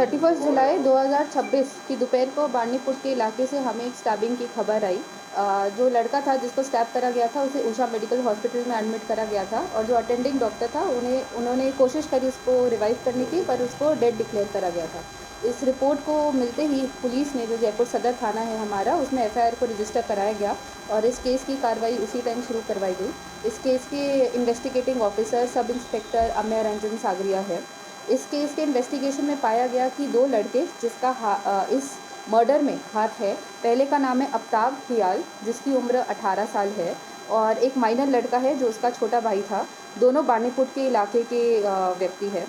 31 जुलाई 2026 की दोपहर को बानीपुर के इलाके से हमें एक स्टैबिंग की खबर आई। जो लड़का था जिसको स्टैब करा गया था उसे उषा मेडिकल हॉस्पिटल में एडमिट करा गया था और जो अटेंडिंग डॉक्टर था उन्होंने कोशिश करी उसको रिवाइव करने की, पर उसको डेड डिक्लेयर करा गया था। इस रिपोर्ट को मिलते ही पुलिस ने, जो जयपुर सदर थाना है हमारा, उसमें एफआईआर को रजिस्टर कराया गया और इस केस की कार्रवाई उसी टाइम शुरू करवाई गई। इस केस के investigating officer sub inspector Amey Ranjan Sagaria है। इस केस के इन्वेस्टिगेशन में पाया गया कि दो लड़के जिसका इस मर्डर में हाथ है, पहले का नाम है अफ्ताब हियाल जिसकी उम्र 18 साल है और एक माइनर लड़का है जो उसका छोटा भाई था। दोनों बानीपुर के इलाके के व्यक्ति है।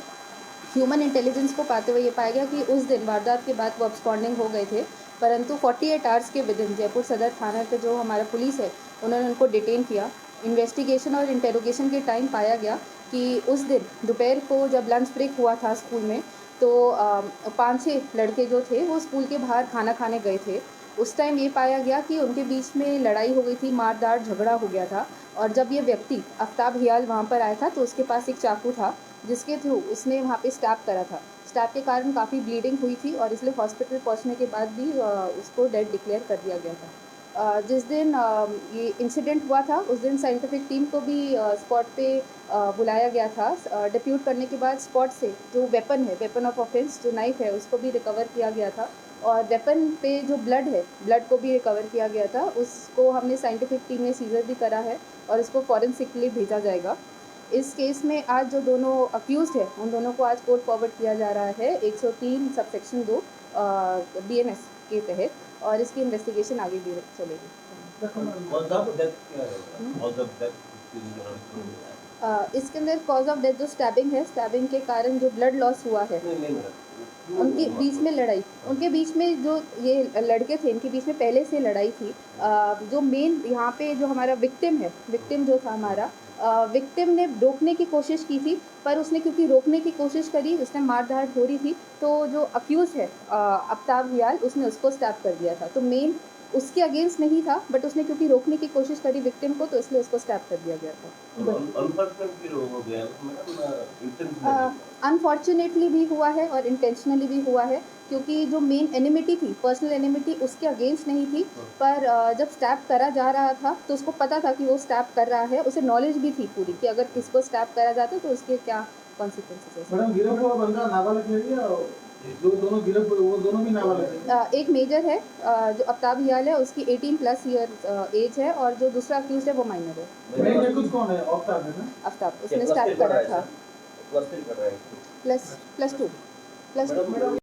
ह्यूमन इंटेलिजेंस को पाते हुए ये पाया गया कि उस दिन वारदात के बाद वो अब्सकॉन्डिंग हो गए थे, परंतु 48 आवर्स के विदिन जयपुर सदर थाना के जो हमारा पुलिस है उन्होंने उनको डिटेन किया। इन्वेस्टिगेशन और इंटेरोगेशन के टाइम पाया गया कि उस दिन दोपहर को जब लंच ब्रेक हुआ था स्कूल में, तो 5-6 लड़के जो थे वो स्कूल के बाहर खाना खाने गए थे। उस टाइम ये पाया गया कि उनके बीच में लड़ाई हो गई थी, मारदार झगड़ा हो गया था और जब ये व्यक्ति अफ्ताब हियाल वहाँ पर आया था तो उसके पास एक चाकू था जिसके थ्रू उसने वहाँ पे स्टैब करा था। स्टैब के कारण काफ़ी ब्लीडिंग हुई थी और इसलिए हॉस्पिटल पहुँचने के बाद भी उसको डेड डिक्लेयर कर दिया गया था। जिस दिन ये इंसिडेंट हुआ था उस दिन साइंटिफिक टीम को भी स्पॉट पे बुलाया गया था। डिप्यूट करने के बाद स्पॉट से जो वेपन है, वेपन ऑफ ऑफेंस जो नाइफ है, उसको भी रिकवर किया गया था और वेपन पे जो ब्लड है, ब्लड को भी रिकवर किया गया था। उसको हमने साइंटिफिक टीम ने सीजर भी करा है और इसको फॉरेंसिक के लिए भेजा जाएगा। इस केस में आज जो दोनों अक्यूज़्ड है उन दोनों को आज कोर्ट फॉरवर्ड किया जा रहा है 103 सबसेक्शन 2 BNS के तहत और इसकी इन्वेस्टिगेशन आगे भी चलेगी। इसके अंदर कॉज ऑफ डेथ जो स्टैबिंग है, स्टैबिंग के कारण जो ब्लड लॉस हुआ है, उनके बीच में लड़ाई, उनके बीच में जो ये लड़के थे इनके बीच में पहले से लड़ाई थी। जो मेन यहाँ पे जो हमारा विक्टिम है, विक्टिम जो था हमारा, विक्टिम ने रोकने की कोशिश की थी, पर उसने क्योंकि रोकने की कोशिश करी, उसने मार धाड़ हो रही थी, तो जो अक्यूज़ है अफ्ताब हियाल, उसने उसको स्टैब कर दिया था। तो मेन उसके अगेंस्ट नहीं था, बट उसने क्योंकि रोकने की कोशिश करी विक्टिम को, तो इसलिए उसको स्टैब कर दिया गया था। अनफॉर्चुनेटली भी हुआ है और इंटेंशनली भी हुआ है, क्योंकि जो मेन एनिमिटी थी, पर्सनल एनिमिटी, उसके अगेंस्ट नहीं थी, पर जब स्टैब करा जा रहा था तो उसको पता था कि वो स्टैब कर रहा है, उसे नॉलेज भी थी पूरी कि अगर किसको स्टैब करा जाता तो उसके क्या कॉन्सिक्वेंसेस है। मैडम, गिरफ्त हुआ बंदा नाबालिग है या जो दोनों गिरफ्त हुए वो दोनों भी नाबालिग है? एक मेजर है जो अफ्ताब हियाल है, उसकी 18+ ईयर एज है और जो दूसरा अक्यूज है वो माइनर है। मेन अक्यूज कौन है? अफ्ताब है ना? अफ्ताब, उसने स्टैब करा था। +2